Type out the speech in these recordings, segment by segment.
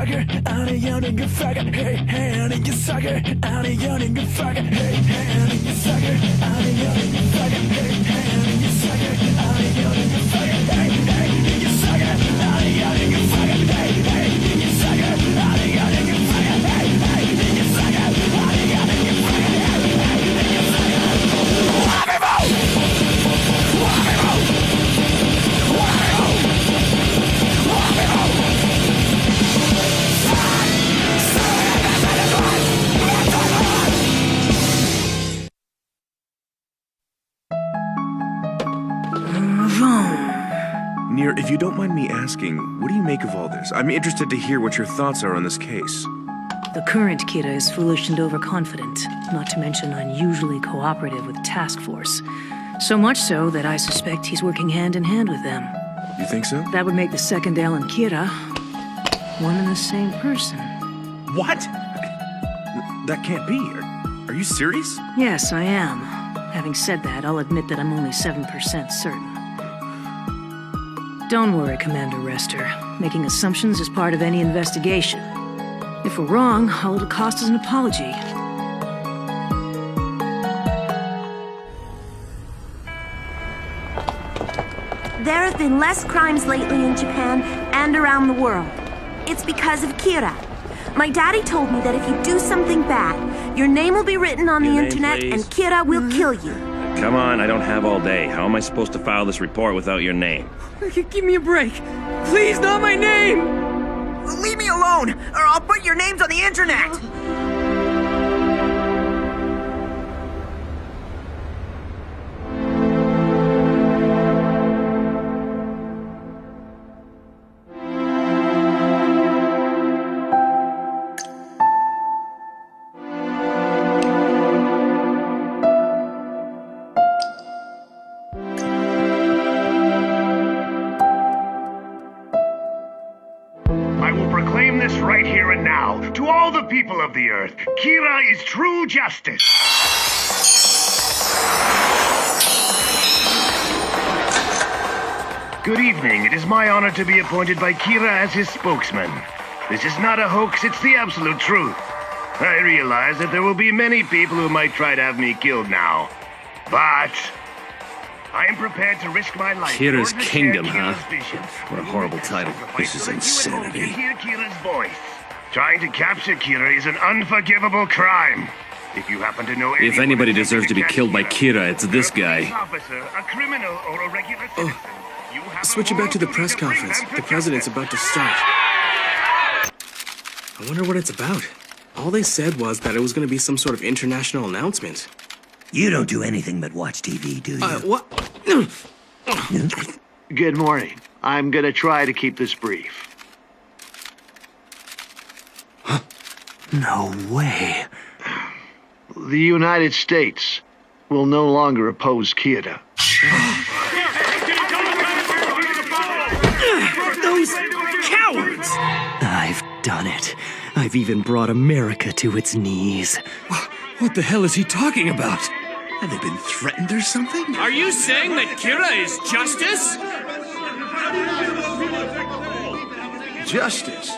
sucker, 아니 연인 그 fucker, hey, hey, 아니 you sucker, 아니 연인 그 fucker, hey, hey, 아니 you sucker, 아니 연인 그 fucker, hey, hey, 아니 you sucker, 아니 연인 그 fucker, hey, hey, you sucker, 아니 연인 그 fucker, hey, hey, you sucker, 아니 연인 그 fucker, hey, hey, you sucker, 아니 연인 그 fucker, hey, hey, you sucker. Nir, if you don't mind me asking, what do you make of all this? I'm interested to hear what your thoughts are on this case. The current Kira is foolish and overconfident, not to mention unusually cooperative with task force. So much so that I suspect he's working hand in hand with them. You think so? That would make the second L and Kira one and the same person. What? That can't be. Are you serious? Yes, I am. Having said that, I'll admit that I'm only 7% certain. Don't worry, Commander Rester. Making assumptions is part of any investigation. If we're wrong, all it'll cost is an apology. There have been less crimes lately in Japan and around the world. It's because of Kira. My daddy told me that if you do something bad, your name will be written on the internet and Kira will kill you. Come on, I don't have all day. How am I supposed to file this report without your name? Give me a break. Please, not my name! Leave me alone, or I'll put your names on the internet! I will proclaim this right here and now to all the people of the Earth. Kira is true justice. Good evening. It is my honor to be appointed by Kira as his spokesman. This is not a hoax, it's the absolute truth. I realize that there will be many people who might try to have me killed now. But I am prepared to risk my life. Kira's to Kingdom, share huh? Kira's vision. What a horrible title. This is insanity. Hear Kira's voice. Trying to capture Kira is an unforgivable crime. If you happen to know If anybody deserves to be killed by Kira, it's this guy. Officer, a criminal, or a regular citizen, you have Switch a it back to the moral press duty to bring conference. them to The president's justice. about to start. I wonder what it's about. All they said was that it was going to be some sort of international announcement. You don't do anything but watch TV, do you? What? Good morning. I'm gonna try to keep this brief. No way. The United States will no longer oppose Kira. Those cowards! I've done it. I've even brought America to its knees. What the hell is he talking about? Have they been threatened or something? Are you saying that Kira is justice? Justice?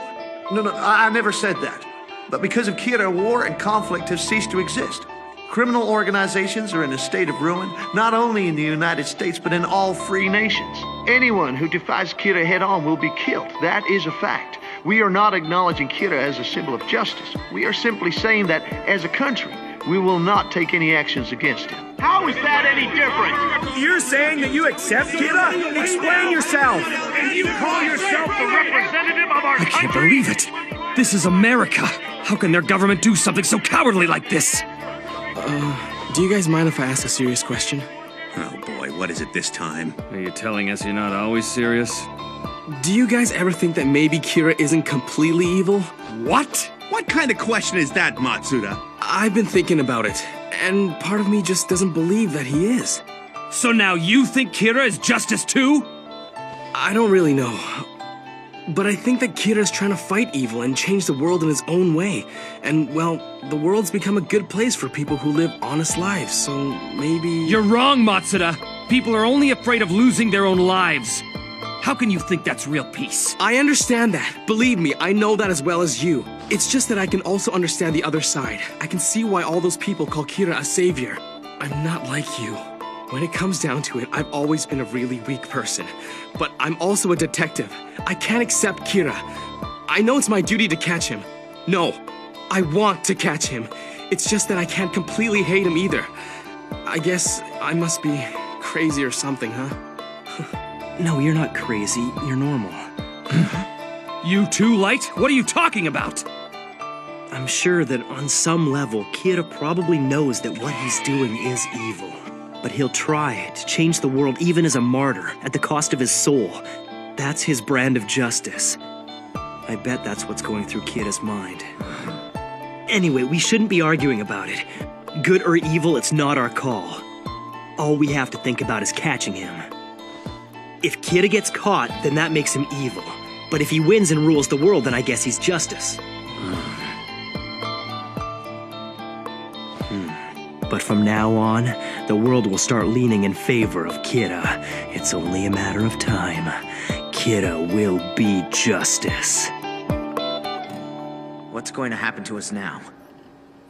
No, I never said that. But because of Kira, war and conflict have ceased to exist. Criminal organizations are in a state of ruin, not only in the United States, but in all free nations. Anyone who defies Kira head-on will be killed. That is a fact. We are not acknowledging Kira as a symbol of justice. We are simply saying that, as a country, we will not take any actions against him. How is that any different? You're saying that you accept Kira? Explain yourself! And you call yourself the representative of our I country? can't believe it! This is America! How can their government do something so cowardly like this? Do you guys mind if I ask a serious question? Oh boy, what is it this time? Are you telling us you're not always serious? Do you guys ever think that maybe Kira isn't completely evil? What? What kind of question is that, Matsuda? I've been thinking about it, and part of me just doesn't believe that he is. So now you think Kira is justice too? I don't really know. But I think that Kira's trying to fight evil and change the world in his own way. And, well, the world's become a good place for people who live honest lives, so maybe... You're wrong, Matsuda. People are only afraid of losing their own lives. How can you think that's real peace? I understand that. Believe me, I know that as well as you. It's just that I can also understand the other side. I can see why all those people call Kira a savior. I'm not like you. When it comes down to it, I've always been a really weak person. But I'm also a detective. I can't accept Kira. I know it's my duty to catch him. No, I want to catch him. It's just that I can't completely hate him either. I guess I must be crazy or something, huh? No, you're not crazy. You're normal. You too, Light? What are you talking about? I'm sure that on some level, Kira probably knows that what he's doing is evil. But he'll try to change the world even as a martyr, at the cost of his soul. That's his brand of justice. I bet that's what's going through Kira's mind. Anyway, we shouldn't be arguing about it. Good or evil, it's not our call. All we have to think about is catching him. If Kira gets caught, then that makes him evil. But if he wins and rules the world, then I guess he's justice. But from now on, the world will start leaning in favor of Kira. It's only a matter of time. Kira will be justice. What's going to happen to us now?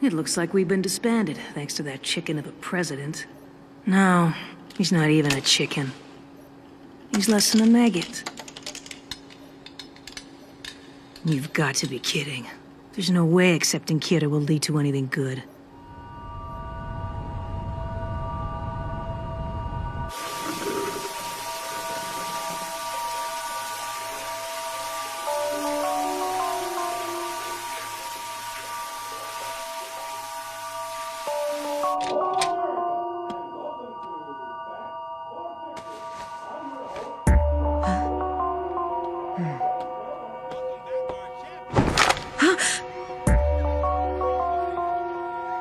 It looks like we've been disbanded, thanks to that chicken of a president. No, he's not even a chicken. He's less than a maggot. You've got to be kidding. There's no way accepting Kira will lead to anything good.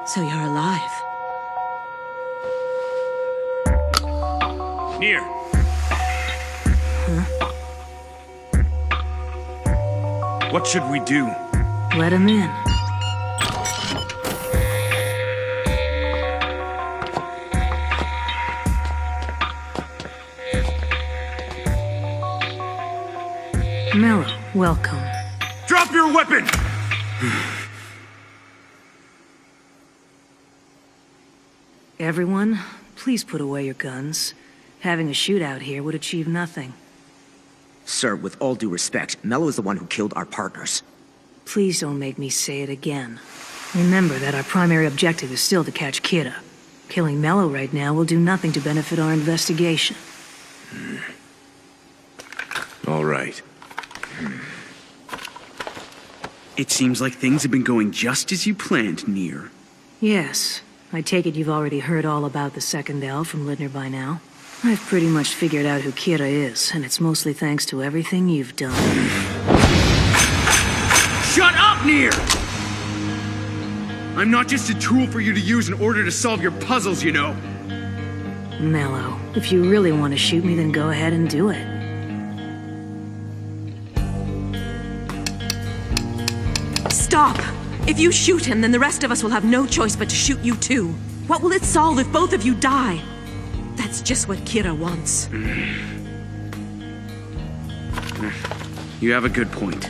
So you're alive. Near. What should we do? Let him in. Mello, welcome. Drop your weapon! Everyone, please put away your guns. Having a shootout here would achieve nothing. Sir, with all due respect, Mello is the one who killed our partners. Please don't make me say it again. Remember that our primary objective is still to catch Kira. Killing Mello right now will do nothing to benefit our investigation. All right. It seems like things have been going just as you planned, Near. Yes. I take it you've already heard all about the second L from Lidner by now. I've pretty much figured out who Kira is, and it's mostly thanks to everything you've done. Shut up, Near! I'm not just a tool for you to use in order to solve your puzzles, you know. Mello, if you really want to shoot me, then go ahead and do it. Stop! If you shoot him, then the rest of us will have no choice but to shoot you too. What will it solve if both of you die? That's just what Kira wants. You have a good point.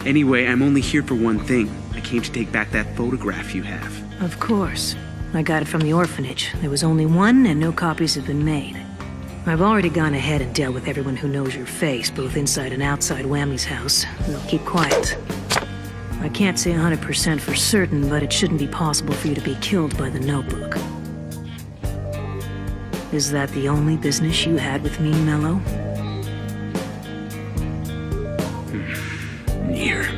Anyway, I'm only here for one thing. I came to take back that photograph you have. Of course. I got it from the orphanage. There was only one, and no copies have been made. I've already gone ahead and dealt with everyone who knows your face, both inside and outside Whammy's house. They'll keep quiet. I can't say 100% for certain, but it shouldn't be possible for you to be killed by the notebook. Is that the only business you had with me, Mello? Near.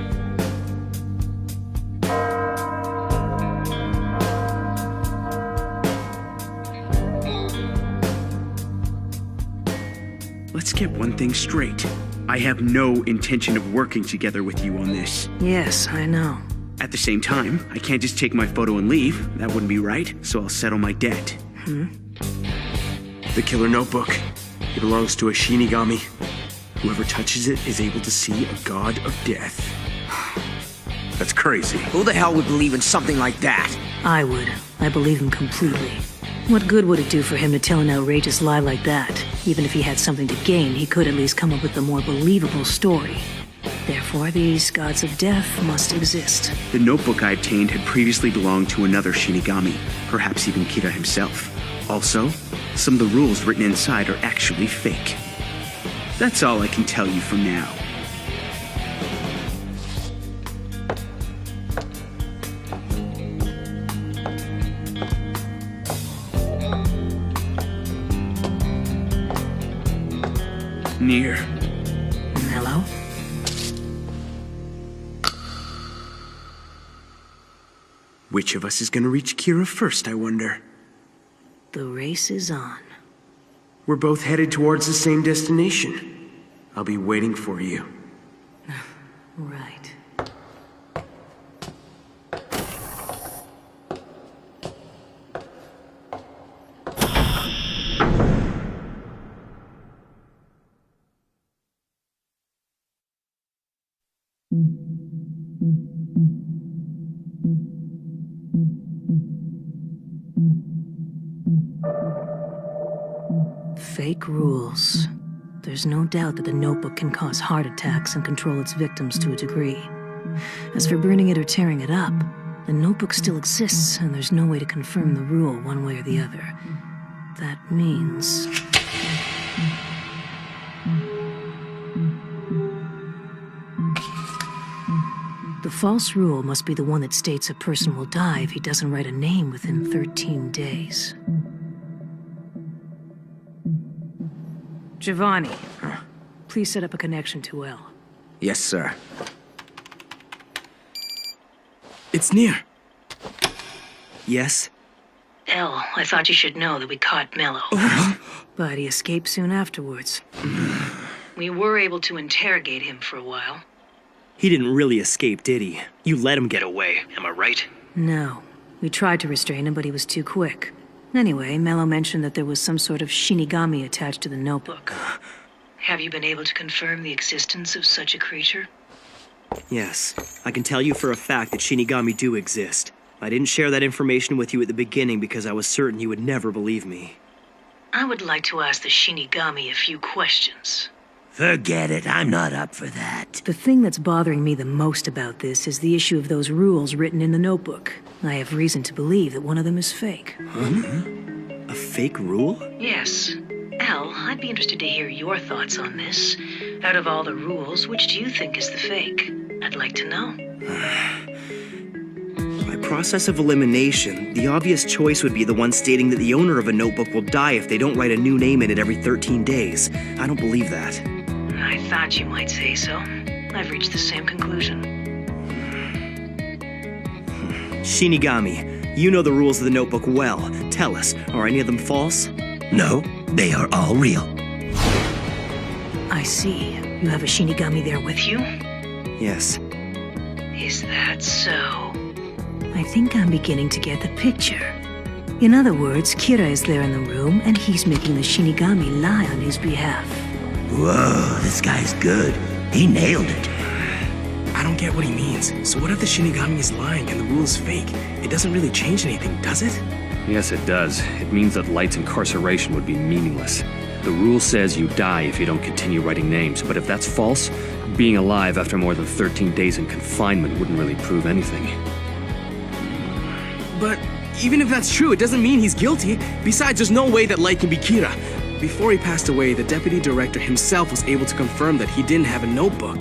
Let's get one thing straight. I have no intention of working together with you on this. Yes, I know. At the same time, I can't just take my photo and leave. That wouldn't be right, so I'll settle my debt. The killer notebook. It belongs to a Shinigami. Whoever touches it is able to see a god of death. That's crazy. Who the hell would believe in something like that? I would. I believe him completely. What good would it do for him to tell an outrageous lie like that? Even if he had something to gain, he could at least come up with a more believable story. Therefore, these gods of death must exist. The notebook I obtained had previously belonged to another Shinigami, perhaps even Kira himself. Also, some of the rules written inside are actually fake. That's all I can tell you for now. Near. Mello? Which of us is gonna reach Kira first, I wonder? The race is on. We're both headed towards the same destination. I'll be waiting for you. Right. Fake rules. There's no doubt that the notebook can cause heart attacks and control its victims to a degree. As for burning it or tearing it up, the notebook still exists, and there's no way to confirm the rule one way or the other. That means... the false rule must be the one that states a person will die if he doesn't write a name within 13 days. Giovanni, please set up a connection to L. Yes, sir. It's near. Yes? L, I thought you should know that we caught Mello. But he escaped soon afterwards. We were able to interrogate him for a while. He didn't really escape, did he? You let him get away, am I right? No. We tried to restrain him, but he was too quick. Anyway, Mello mentioned that there was some sort of Shinigami attached to the notebook. Have you been able to confirm the existence of such a creature? Yes. I can tell you for a fact that Shinigami do exist. I didn't share that information with you at the beginning because I was certain you would never believe me. I would like to ask the Shinigami a few questions. Forget it, I'm not up for that. The thing that's bothering me the most about this is the issue of those rules written in the notebook. I have reason to believe that one of them is fake. A fake rule? Yes. Al, I'd be interested to hear your thoughts on this. Out of all the rules, which do you think is the fake? I'd like to know. By process of elimination, the obvious choice would be the one stating that the owner of a notebook will die if they don't write a new name in it every 13 days. I don't believe that. I thought you might say so. I've reached the same conclusion. Shinigami, you know the rules of the notebook well. Tell us, are any of them false? No, they are all real. I see. You have a Shinigami there with you? Yes. Is that so? I think I'm beginning to get the picture. In other words, Kira is there in the room, and he's making the Shinigami lie on his behalf. Whoa, this guy's good. He nailed it. I don't get what he means. So what if the Shinigami is lying and the rule is fake? It doesn't really change anything, does it? Yes, it does. It means that Light's incarceration would be meaningless. The rule says you die if you don't continue writing names, but if that's false, being alive after more than 13 days in confinement wouldn't really prove anything. But even if that's true, it doesn't mean he's guilty. Besides, there's no way that Light can be Kira. Before he passed away, the deputy director himself was able to confirm that he didn't have a notebook.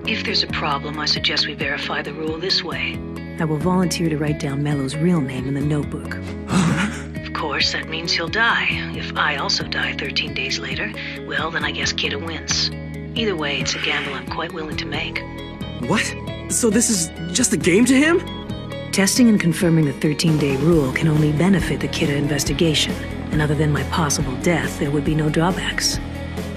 If there's a problem, I suggest we verify the rule this way. I will volunteer to write down Mello's real name in the notebook. Of course, that means he'll die. If I also die 13 days later, well, then I guess Kira wins. Either way, it's a gamble I'm quite willing to make. What? So this is just a game to him? Testing and confirming the 13-day rule can only benefit the Kira investigation, and other than my possible death, there would be no drawbacks.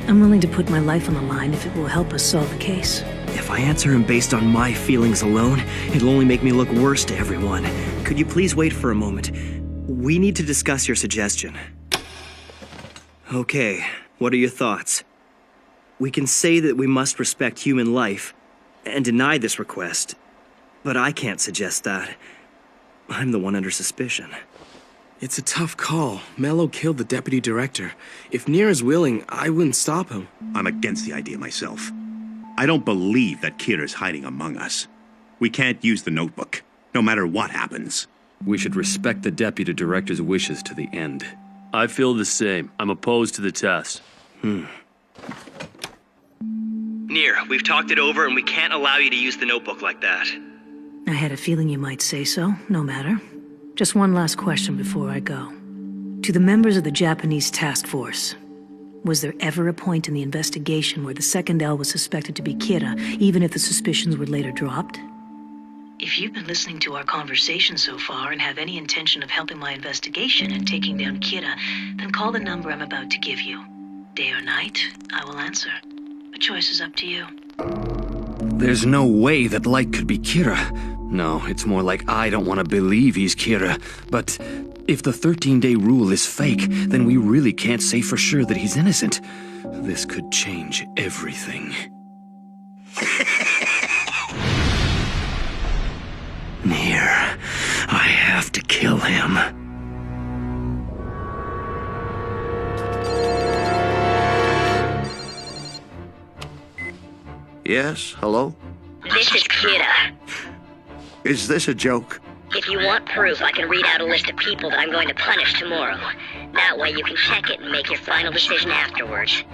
I'm willing to put my life on the line if it will help us solve the case. If I answer him based on my feelings alone, it'll only make me look worse to everyone. Could you please wait for a moment? We need to discuss your suggestion. Okay, what are your thoughts? We can say that we must respect human life and deny this request, But I can't suggest that. I'm the one under suspicion. It's a tough call. Mello killed the deputy director. If Nier is willing, I wouldn't stop him. I'm against the idea myself. I don't believe that Kira's hiding among us. We can't use the notebook, no matter what happens. We should respect the deputy director's wishes to the end. I feel the same. I'm opposed to the test. Nier, we've talked it over and we can't allow you to use the notebook like that. I had a feeling you might say so. No matter. Just one last question before I go. To the members of the Japanese task force, was there ever a point in the investigation where the second L was suspected to be Kira, even if the suspicions were later dropped? If you've been listening to our conversation so far and have any intention of helping my investigation and taking down Kira, then call the number I'm about to give you. Day or night, I will answer. The choice is up to you. There's no way that Light could be Kira. No, it's more like I don't want to believe he's Kira. But if the 13-day rule is fake, then we really can't say for sure that he's innocent. This could change everything. Nier, I have to kill him. Yes, hello? This is Kira. Is this a joke? If you want proof, I can read out a list of people that I'm going to punish tomorrow. That way you can check it and make your final decision afterwards.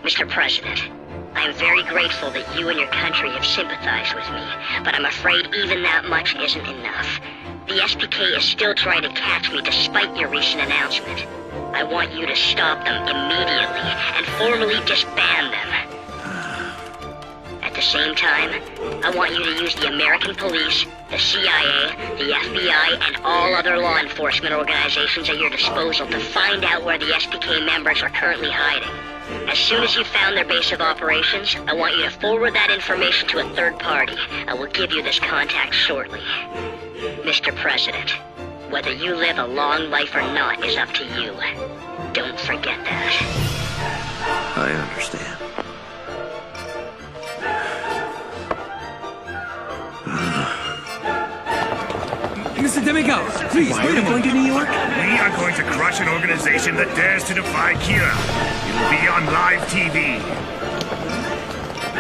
Mr. President, I am very grateful that you and your country have sympathized with me, but I'm afraid even that much isn't enough. The SPK is still trying to catch me despite your recent announcement. I want you to stop them immediately and formally disband them. At the same time, I want you to use the American police, the CIA, the FBI, and all other law enforcement organizations at your disposal to find out where the SPK members are currently hiding. As soon as you've found their base of operations, I want you to forward that information to a third party. I will give you this contact shortly. Mr. President, whether you live a long life or not is up to you. Don't forget that. I understand. Mr. Demigao, please, we're going to New York. We are going to crush an organization that dares to defy Kira. It'll be on live TV.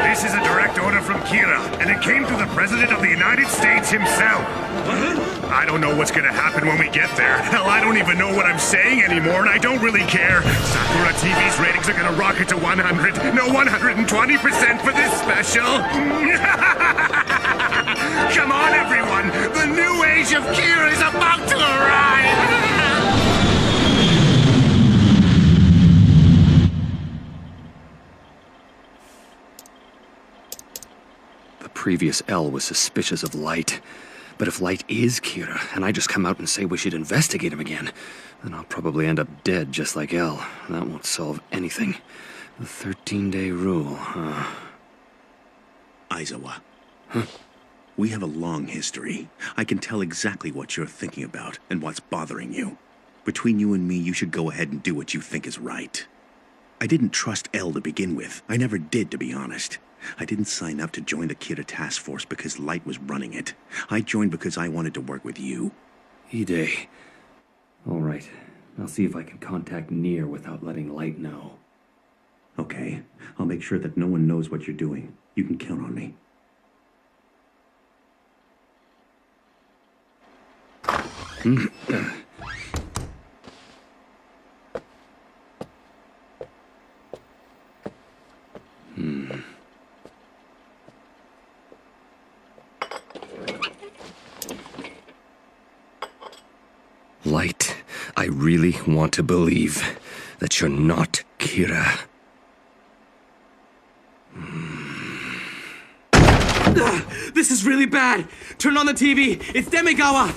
This is a direct order from Kira, and it came through the President of the United States himself. I don't know what's gonna happen when we get there. Hell, I don't even know what I'm saying anymore, and I don't really care. Sakura TV's ratings are gonna rocket to 100, no 120% for this special. Come on, everyone! The new age of Kira is about to arrive! The previous L was suspicious of Light. But if Light is Kira, and I just come out and say we should investigate him again, then I'll probably end up dead just like L. That won't solve anything. The 13-day rule, huh? Aizawa. Huh? We have a long history. I can tell exactly what you're thinking about and what's bothering you. Between you and me, you should go ahead and do what you think is right. I didn't trust L to begin with. I never did, to be honest. I didn't sign up to join the Kira task force because Light was running it. I joined because I wanted to work with you. Ide. All right. I'll see if I can contact Nier without letting Light know. Okay. I'll make sure that no one knows what you're doing. You can count on me. Light, I really want to believe that you're not Kira. This is really bad. Turn on the TV. It's Demigawa.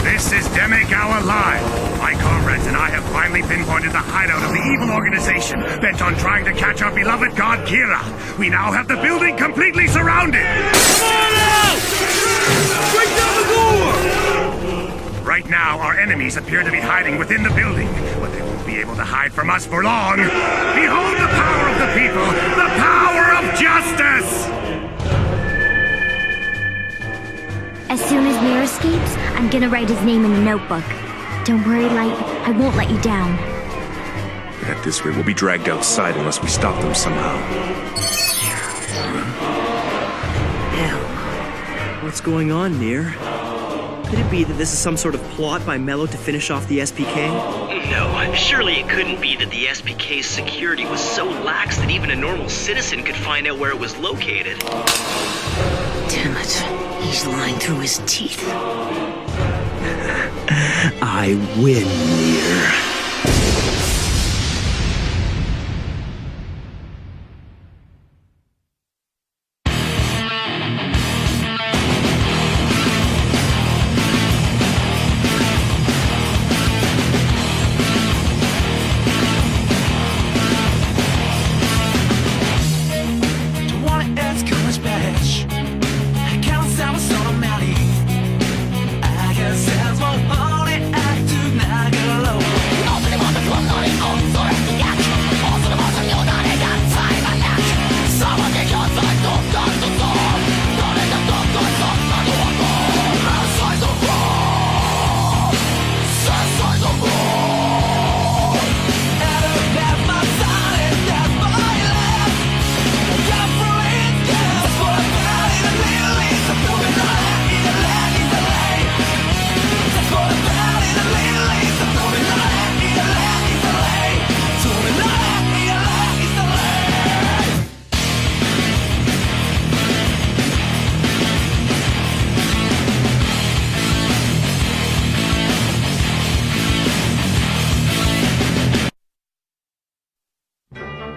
This is Demigawa Live. My comrades and I have finally pinpointed the hideout of the evil organization bent on trying to catch our beloved god Kira. We now have the building completely surrounded. Come on out! Break down the door! Right now, our enemies appear to be hiding within the building, but they won't be able to hide from us for long. Behold the power of the people, the power of justice! As soon as Mir escapes, I'm gonna write his name in the notebook. Don't worry, Light. I won't let you down. At this rate, we'll be dragged outside unless we stop them somehow. What's going on, Mir? Could it be that this is some sort of plot by Mello to finish off the SPK? No, surely it couldn't be that the SPK's security was so lax that even a normal citizen could find out where it was located. Damn it. He's lying through his teeth. I win, Mir.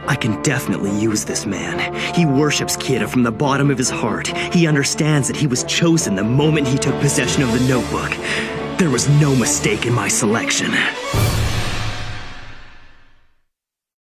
I can definitely use this man. He worships Kira from the bottom of his heart. He understands that he was chosen the moment he took possession of the notebook. There was no mistake in my selection.